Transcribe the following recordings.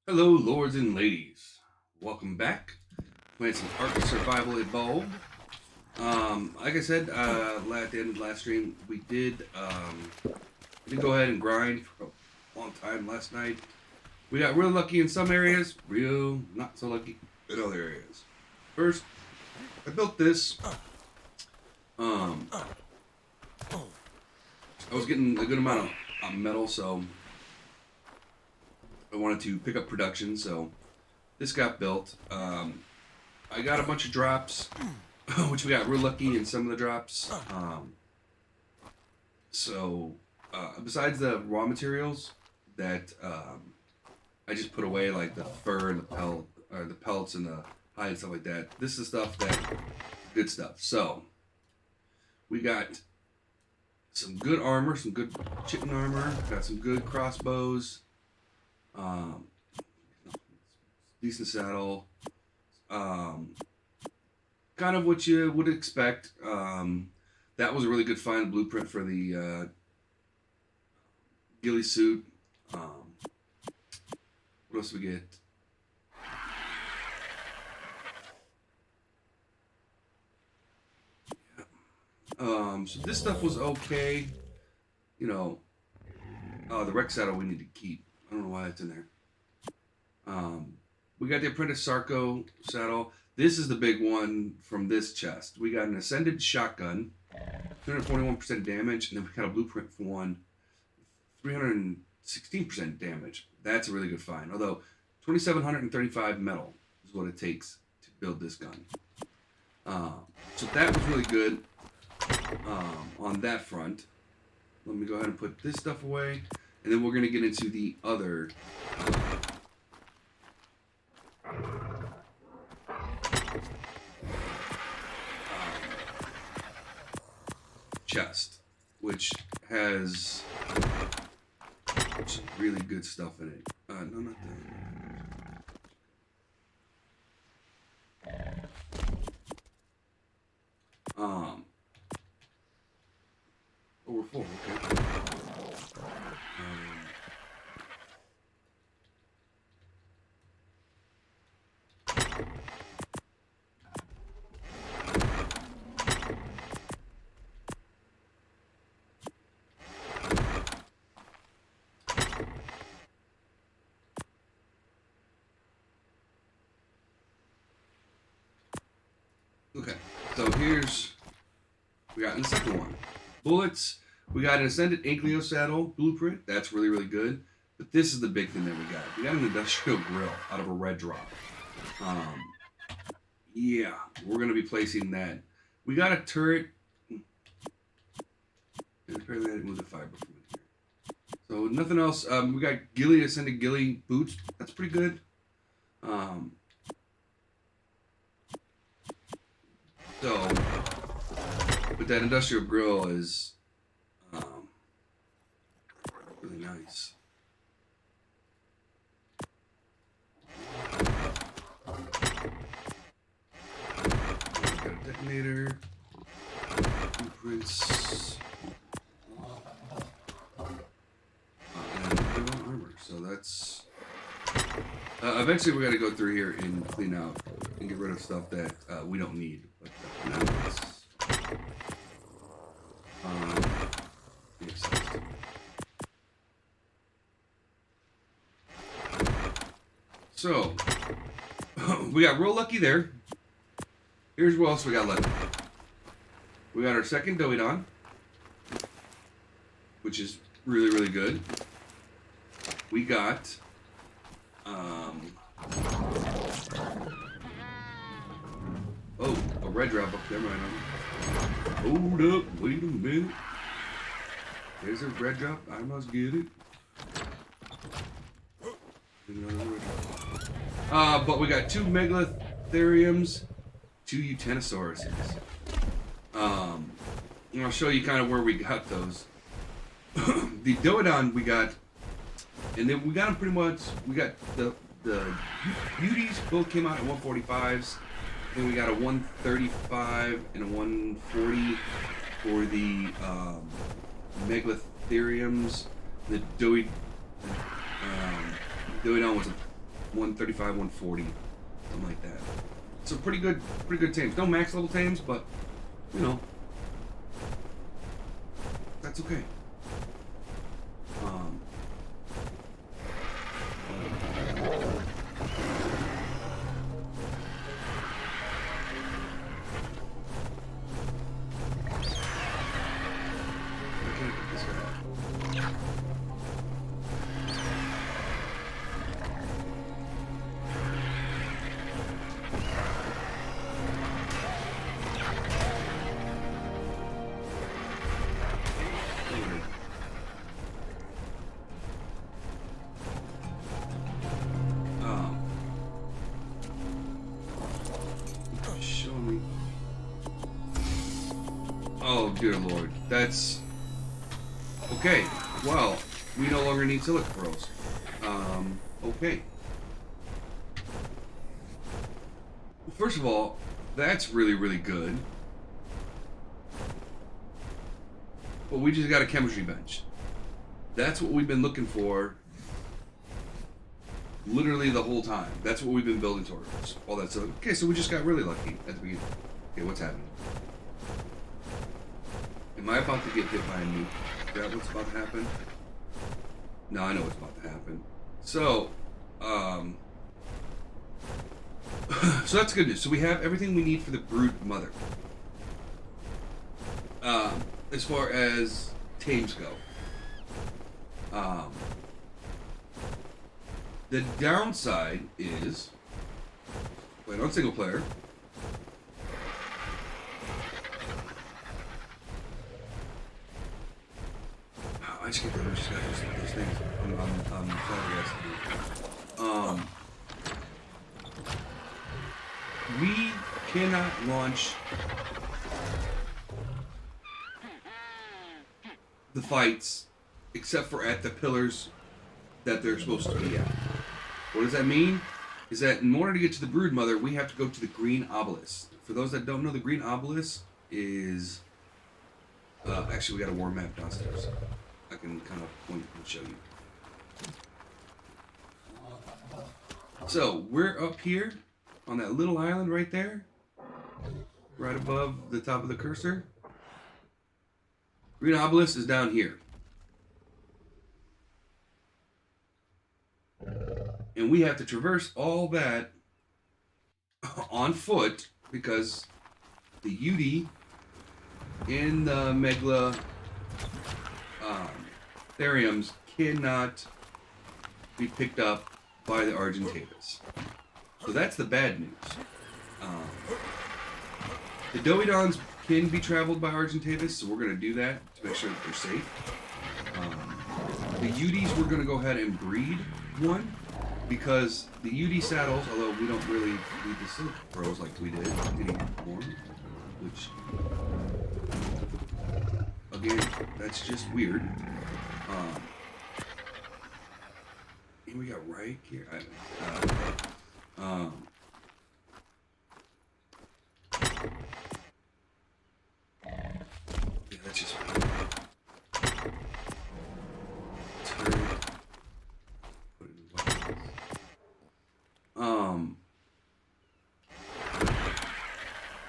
Hello, lords and ladies. Welcome back. Playing some Ark Survival Evolved. Like I said, at the end of the last stream, we did go ahead and grind for a long time last night. We got real lucky in some areas, real not so lucky in other areas. First, I built this. Um, I was getting a good amount of metal, so I wanted to pick up production. So this got built. I got a bunch of drops, which we got real lucky in some of the drops. Besides the raw materials that I just put away, like the fur and the pelts and the hide and stuff like that. This is stuff that good stuff. So we got some good armor, some good chitin armor. Got some good crossbows. Um, Decent saddle. Kind of what you would expect. That was a really good find blueprint for the ghillie suit. What else do we get? So this stuff was okay. You know, the Rex saddle we need to keep. I don't know why it's in there. We got the Apprentice Sarco saddle. This is the big one from this chest. We got an Ascended shotgun, 241% damage, and then we got a blueprint for one, 316% damage. That's a really good find. Although, 2,735 metal is what it takes to build this gun. So that was really good on that front. Let me go ahead and put this stuff away, and then we're going to get into the other chest, which has some really good stuff in it. No, not that. Oh, we're full. Okay. Okay, so we got in the second one. Bullets, we got an Ascended Ankylo saddle blueprint. That's really, really good. But this is the big thing that we got. We got an industrial grill out of a red drop. Yeah, we're going to be placing that. We got a turret. And apparently I didn't move the fiber from it here. So nothing else. We got Ascended ghillie boots. That's pretty good. But that industrial grill is really nice. Got a detonator, blueprints, and armor. So that's. Eventually, we got to go through here and clean out and get rid of stuff that we don't need. But now it's. So, we got real lucky there. Here's what else we got left. We got our second Doidon, which is really, really good. We got, oh, a red drop up there, right on. Hold up, wait a minute. There's a red drop, I must get it. But we got two Megalitheriums, two Utenosauruses. And I'll show you kind of where we got those. The Doidon we got, and then we got them pretty much. We got the Beauties both came out at 145s. Then we got a 135 and a 140 for the Megalitheriums. The Doidon was a 135, 140, something like that. So pretty good tames. No max level tames, but you know, that's okay. Oh, dear Lord. That's... Okay. Well, we no longer need silica pearls. Okay. Well, first of all, that's really, really good. But we just got a chemistry bench. That's what we've been looking for literally the whole time. That's what we've been building towards. All that stuff. Okay, so we just got really lucky at the beginning. Okay, what's happening? Am I about to get hit by a nuke? Is that what's about to happen? No, I know what's about to happen. So, so that's good news. So we have everything we need for the brood mother. As far as tames go. The downside is, playing on single player. I just got those things. I'm flabbergasted. We cannot launch the fights except for at the pillars that they're supposed to be at. What does that mean? Is that in order to get to the brood mother, we have to go to the green obelisk. For those that don't know, the green obelisk is actually we got a war map downstairs. I can kind of point and show you. So we're up here on that little island right there, right above the top of the cursor. Green obelisk is down here. And we have to traverse all that on foot because the UD in the Megla theriums cannot be picked up by the Argentavis. So that's the bad news. The Doidons can be traveled by Argentavis, so we're going to do that to make sure that they're safe. The UDs, we're going to go ahead and breed one because the UD saddles, although we don't really need the silk pearls like we did anymore, which, again, that's just weird. And we got right here. Yeah, that's just weird.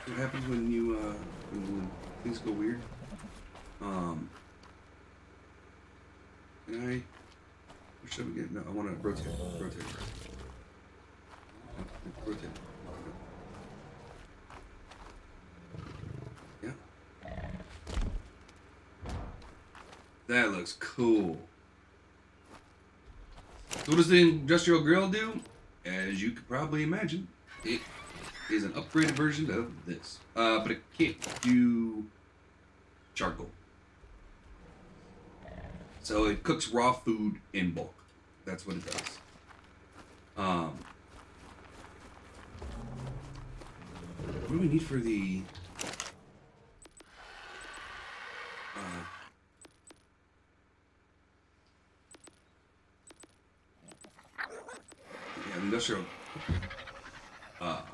What happens when you when things go weird? Can I? Or should we get? No, I want to rotate. Rotate. Rotate. Yeah. That looks cool. So what does the industrial grill do? As you could probably imagine, it is an upgraded version of this. But it can't do charcoal. So it cooks raw food in bulk. That's what it does. What do we need for the... yeah, industrial... got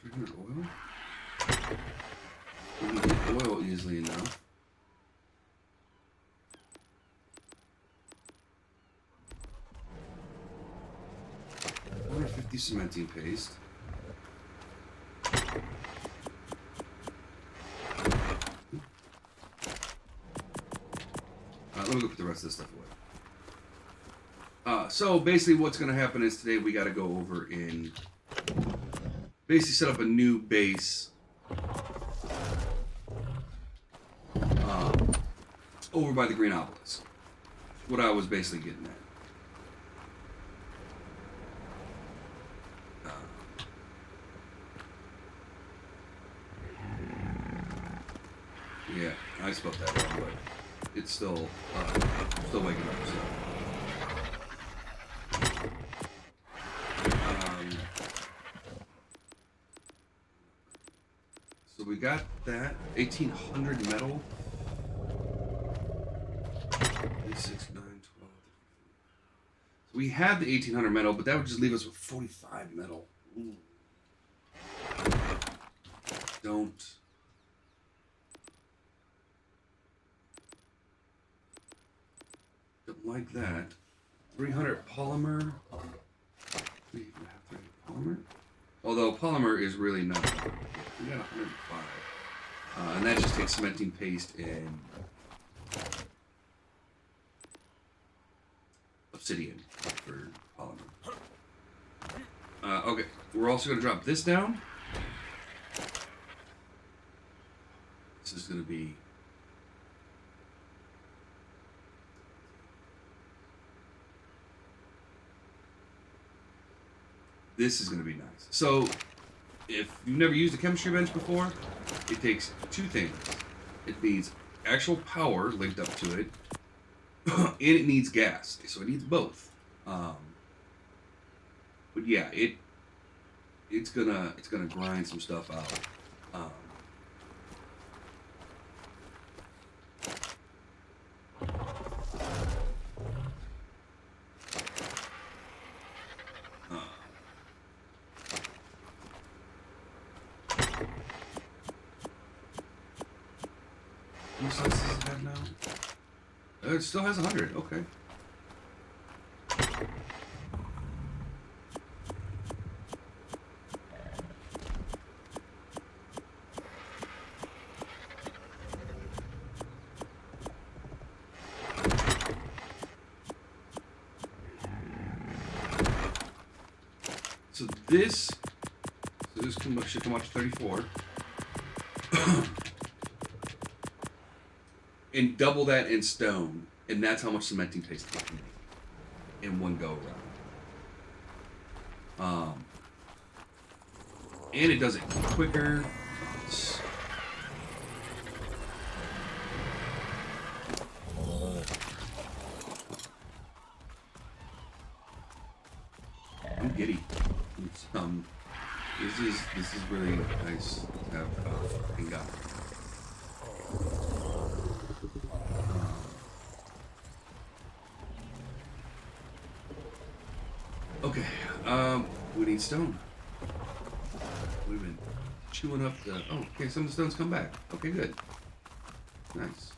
300 oil? We can get oil easily enough. 50 cementing paste. Let me go put the rest of this stuff away. So basically what's going to happen is today we got to go over and basically set up a new base over by the Green Obelisk. What I was basically getting at. Yeah, I spelled that wrong, but it's still waking up. So we got that 1800 metal. 6, 9, 12. So we have the 1800 metal, but that would just leave us with 45 metal. Ooh. Don't like that. 300 polymer. We even have 300 polymer. Although polymer is really not. We got 105, and that just takes cementing paste and obsidian for polymer. Okay, we're also going to drop this down. This is going to be. This is going to be nice. So, if you've never used a chemistry bench before, it takes two things. It needs actual power linked up to it, and it needs gas. So it needs both. But yeah, it's gonna grind some stuff out. How many slices does it have now? It still has 100. Okay. So this should come up to 34. And double that in stone, and that's how much cementing paste it can make in one go around. And it does it quicker. I'm giddy. This is really nice to have and got. Okay, we need stone. We've been chewing up the. Oh, okay, some of the stones come back. Okay, good. Nice.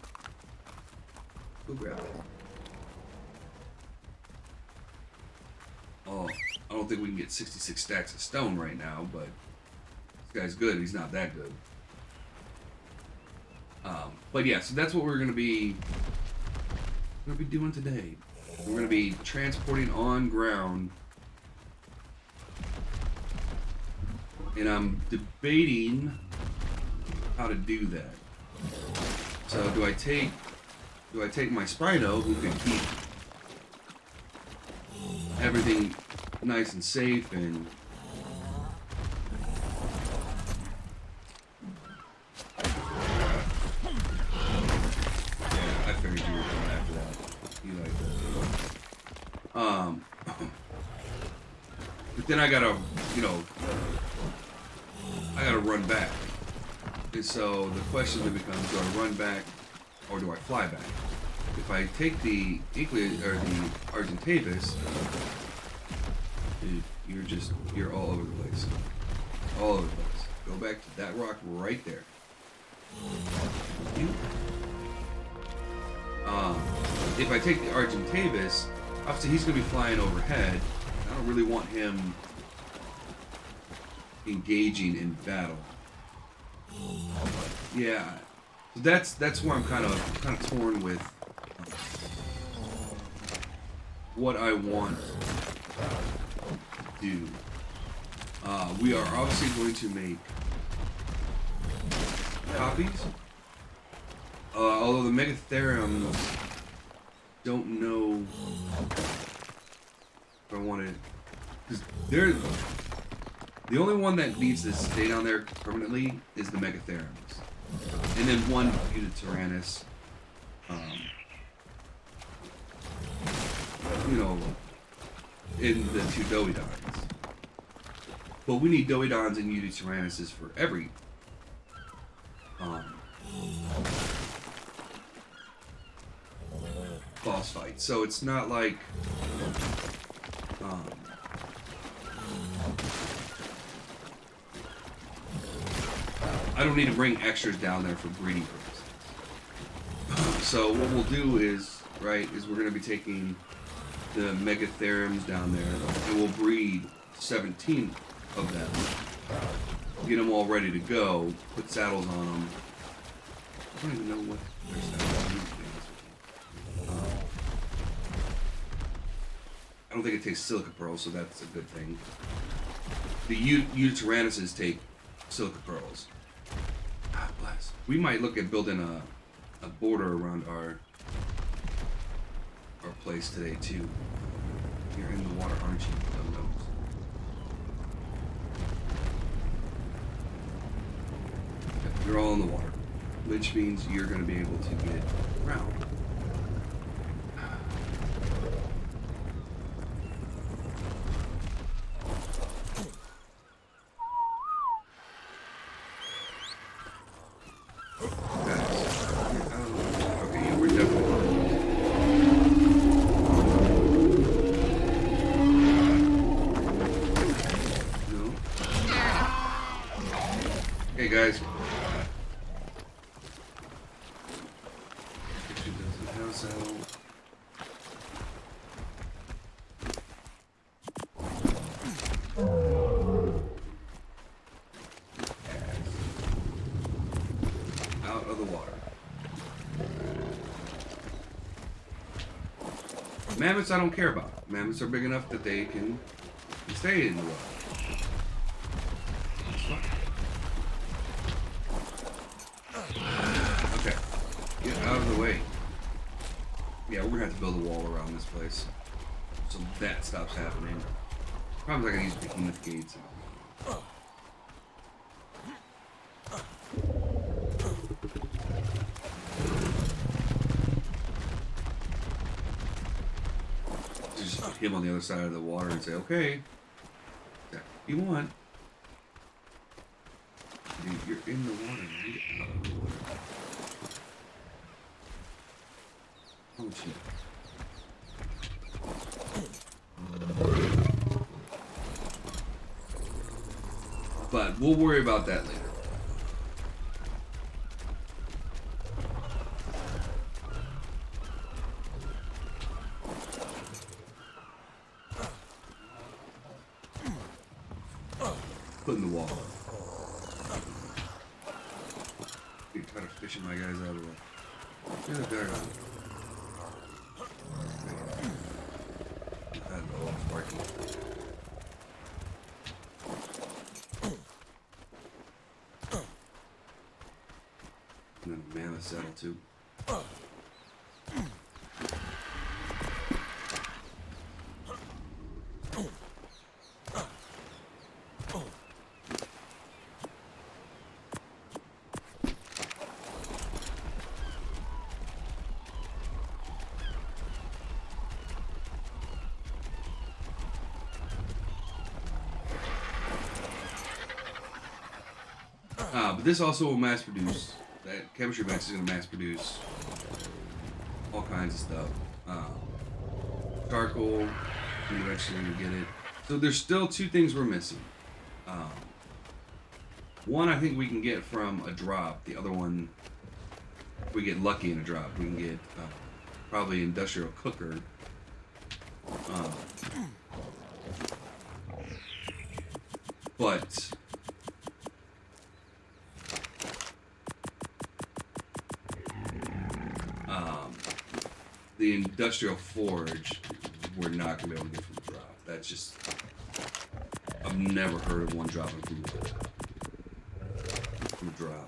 Go grab it. Oh, I don't think we can get 66 stacks of stone right now, but this guy's good. He's not that good. But yeah, so that's what we're gonna be doing today. We're gonna be transporting on ground. And I'm debating how to do that. So do I take my Spino, who can keep everything nice and safe, and yeah, I figured you were coming after that. You like that. But then I gotta run back. And so the question then becomes, do I run back or do I fly back? If I take the Argentavis, you're all over the place. All over the place. Go back to that rock right there. If I take the Argentavis, obviously he's going to be flying overhead. I don't really want him engaging in battle. Yeah, so that's where I'm kind of torn with what I want to do. We are obviously going to make copies. Although the Megatheriums, don't know if I want to, because they're the only one that needs to stay down there permanently is the Megatheriums, and then one Unityrannus. You know, in the two Doedons. But we need Doedons and Unityrannuses for every boss fight. So it's not like I don't need to bring extras down there for breeding purposes. So what we'll do is, is we're going to be taking the Megatheriums down there, and we'll breed 17 of them. Get them all ready to go, put saddles on them. I don't even know what their saddles are. I don't think it takes silica pearls, so that's a good thing. The Unityrannuses take silica pearls. God bless. We might look at building a border around our place today too. You're in the water, aren't you? You're all in the water, which means you're going to be able to get around. Guys. Out of the water. Mammoths I don't care about. Mammoths are big enough that they can stay in the water. Out of the way. Yeah, we're gonna have to build a wall around this place so that stops happening. Probably not gonna use behemoth gates. Just put him on the other side of the water and say, okay, if you want. Dude, you're in the water. Get out of the water. But we'll worry about that later. Putting the wall up. You're kind of fishing my guys out of the way. Yeah, there. And then mammoth saddle too. But this also will mass produce. That chemistry max is going to mass produce all kinds of stuff. Charcoal, we eventually get it. So there's still two things we're missing. One I think we can get from a drop. The other one, if we get lucky in a drop, we can get probably industrial cooker. But the industrial forge, we're not gonna be able to get from the drop. That's just, I've never heard of one dropping from a drop.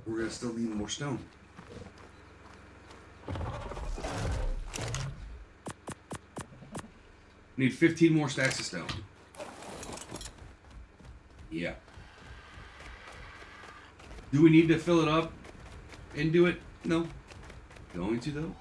We're gonna still need more stone. Need 15 more stacks of stone. Yeah. Do we need to fill it up and do it? No. Going to though?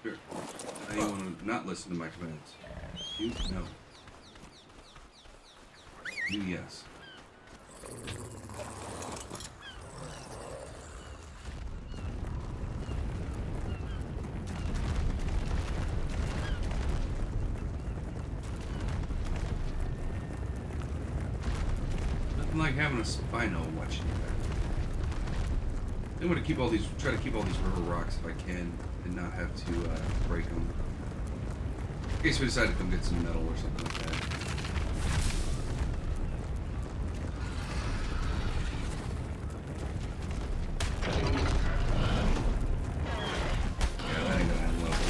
Sure. Now you want to not listen to my commands. You? No. You, yes. Nothing like having a spino watching you back. I'm gonna keep all these, try to keep all these river rocks if I can, and not have to break them. In case we decide to come get some metal or something like that. Yeah, that ain't gonna end well for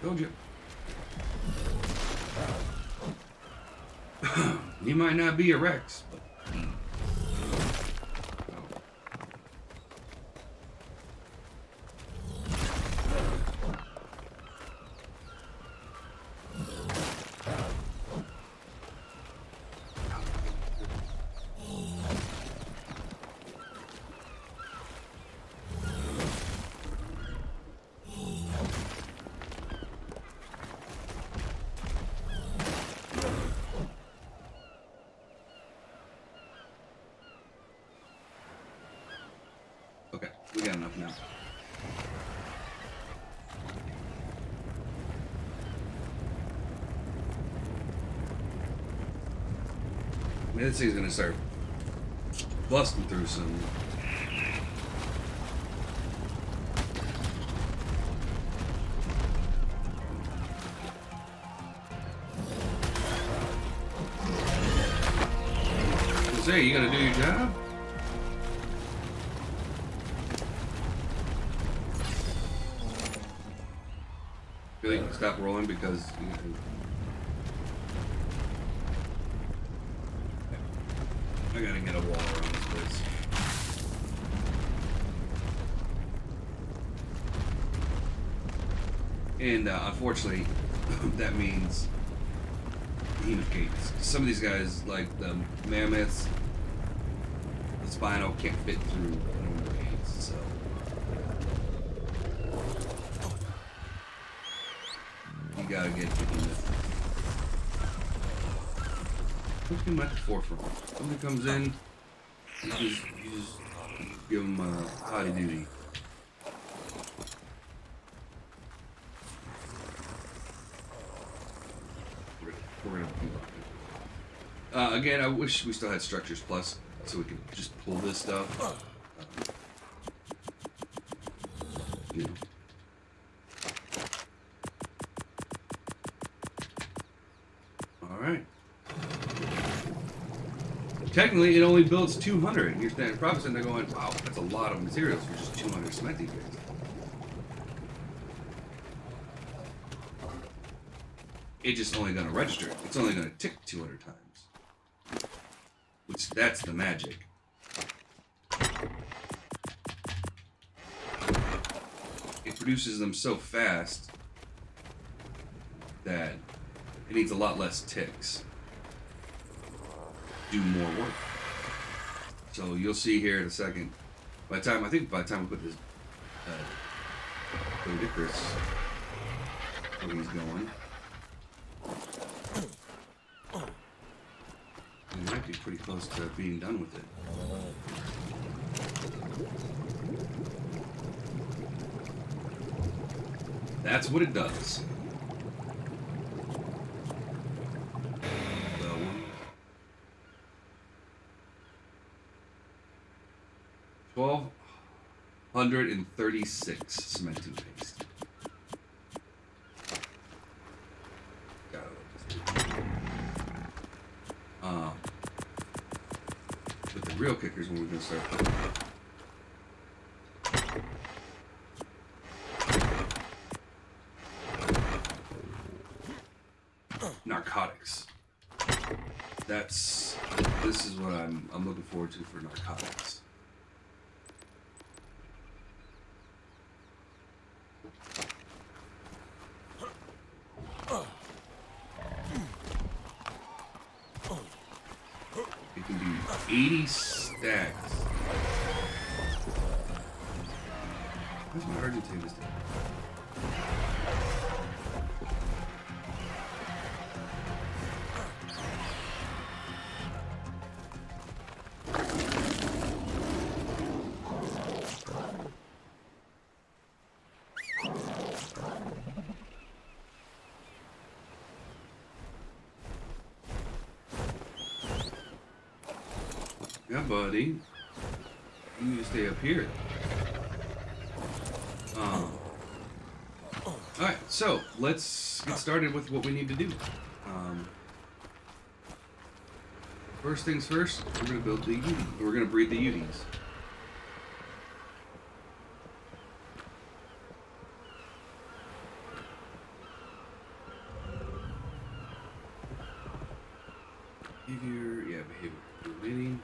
you. Told you. He might not be a Rex, but okay, we got enough now. I mean, this thing's gonna start busting through some. Say, you gotta do your job? Really stop rolling because you know, I gotta get a wall around this place. And unfortunately, that means Hemeth gates. Some of these guys, like the mammoths, the spino, can't fit through normal gates, so. You gotta get Hemeth. Put him at the forefront. Somebody comes in, you just give him high duty. We're gonna be again, I wish we still had Structures Plus so we could just pull this stuff. You know. Alright. Technically, it only builds 200. You're probably sitting there going, wow, that's a lot of materials for just 200 cementing grids. It's just only going to register. It's only going to tick 200 times. Which, that's the magic. It produces them so fast that it needs a lot less ticks. Do more work. So you'll see here in a second. By the time we put this Ludicrous. Where he's going. He might be pretty close to being done with it. That's what it does. The one. 1,236 cementing paste. Gotta love this dude. But the real kickers when we're gonna start putting narcotics. This is what I'm looking forward to for narcotics. It can be 80 stacks. Where's my Argentine this time? Yeah, buddy. You need to stay up here. Alright, so let's get started with what we need to do. First things first, we're going to build the Uti. We're going to breed the Utis. Behavior remaining.